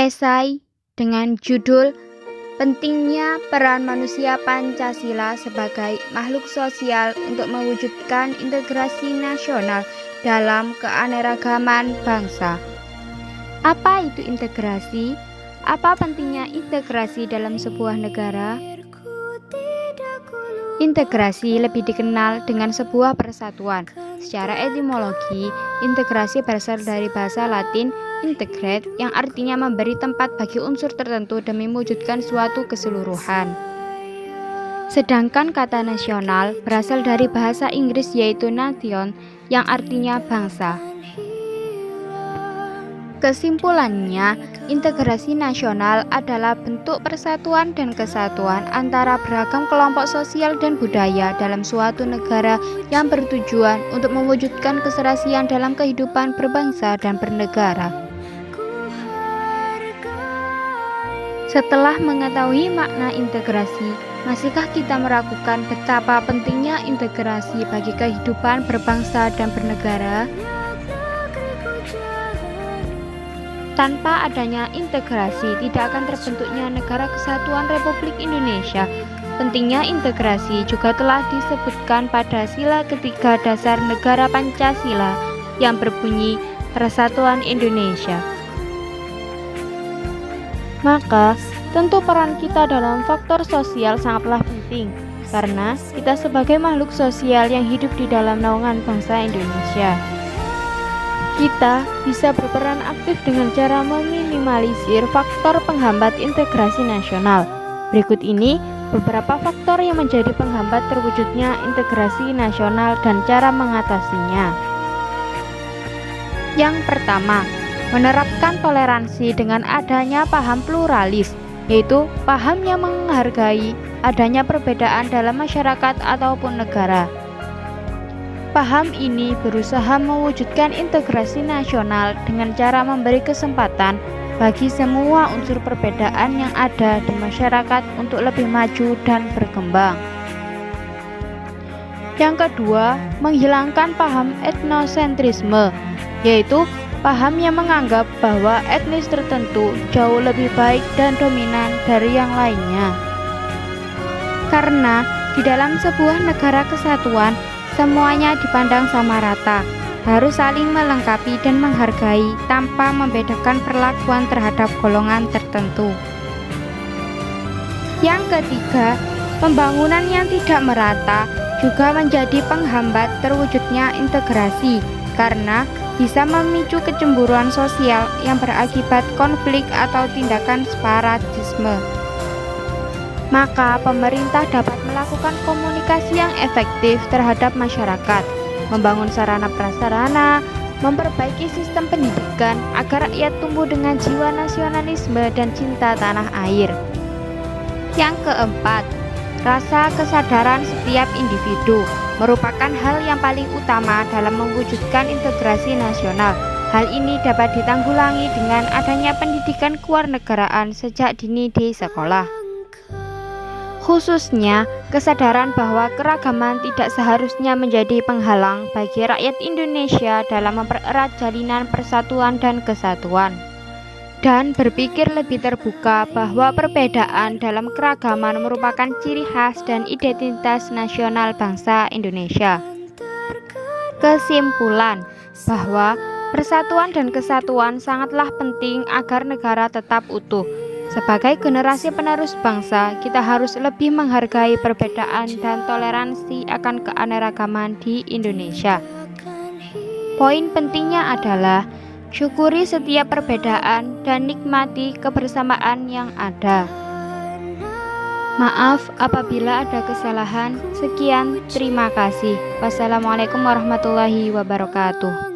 esai dengan judul Pentingnya Peran Manusia Pancasila sebagai Makhluk Sosial untuk Mewujudkan Integrasi Nasional dalam Keanekaragaman Bangsa. Apa itu integrasi? Apa pentingnya integrasi dalam sebuah negara? Integrasi lebih dikenal dengan sebuah persatuan. Secara etimologi, integrasi berasal dari bahasa Latin integrate yang artinya memberi tempat bagi unsur tertentu demi mewujudkan suatu keseluruhan. Sedangkan kata nasional berasal dari bahasa Inggris yaitu nation yang artinya bangsa. Kesimpulannya, integrasi nasional adalah bentuk persatuan dan kesatuan antara beragam kelompok sosial dan budaya dalam suatu negara yang bertujuan untuk mewujudkan keserasian dalam kehidupan berbangsa dan bernegara. Setelah mengetahui makna integrasi, masihkah kita meragukan betapa pentingnya integrasi bagi kehidupan berbangsa dan bernegara? Tanpa adanya integrasi, tidak akan terbentuknya Negara Kesatuan Republik Indonesia. Pentingnya integrasi juga telah disebutkan pada sila ketiga dasar negara Pancasila yang berbunyi Persatuan Indonesia. Maka, tentu peran kita dalam faktor sosial sangatlah penting, karena kita sebagai makhluk sosial yang hidup di dalam naungan bangsa Indonesia. Kita bisa berperan aktif dengan cara meminimalisir faktor penghambat integrasi nasional. Berikut ini beberapa faktor yang menjadi penghambat terwujudnya integrasi nasional dan cara mengatasinya. Yang pertama, menerapkan toleransi dengan adanya paham pluralis, yaitu paham yang menghargai adanya perbedaan dalam masyarakat ataupun negara. Paham ini berusaha mewujudkan integrasi nasional dengan cara memberi kesempatan bagi semua unsur perbedaan yang ada di masyarakat untuk lebih maju dan berkembang. Yang kedua, menghilangkan paham etnosentrisme, yaitu paham yang menganggap bahwa etnis tertentu jauh lebih baik dan dominan dari yang lainnya. Karena di dalam sebuah negara kesatuan, semuanya dipandang sama rata, harus saling melengkapi dan menghargai tanpa membedakan perlakuan terhadap golongan tertentu. Yang ketiga, pembangunan yang tidak merata juga menjadi penghambat terwujudnya integrasi, karena bisa memicu kecemburuan sosial yang berakibat konflik atau tindakan separatisme. Maka pemerintah dapat melakukan komunikasi yang efektif terhadap masyarakat, membangun sarana prasarana, memperbaiki sistem pendidikan agar rakyat tumbuh dengan jiwa nasionalisme dan cinta tanah air. Yang keempat, rasa kesadaran setiap individu merupakan hal yang paling utama dalam mewujudkan integrasi nasional. Hal ini dapat ditanggulangi dengan adanya pendidikan kewarganegaraan sejak dini di sekolah. Khususnya, kesadaran bahwa keragaman tidak seharusnya menjadi penghalang bagi rakyat Indonesia dalam mempererat jalinan persatuan dan kesatuan. Dan berpikir lebih terbuka bahwa perbedaan dalam keragaman merupakan ciri khas dan identitas nasional bangsa Indonesia. Kesimpulan bahwa persatuan dan kesatuan sangatlah penting agar negara tetap utuh. Sebagai generasi penerus bangsa, kita harus lebih menghargai perbedaan dan toleransi akan keanekaragaman di Indonesia. Poin pentingnya adalah syukuri setiap perbedaan dan nikmati kebersamaan yang ada. Maaf apabila ada kesalahan. Sekian, terima kasih. Wassalamualaikum warahmatullahi wabarakatuh.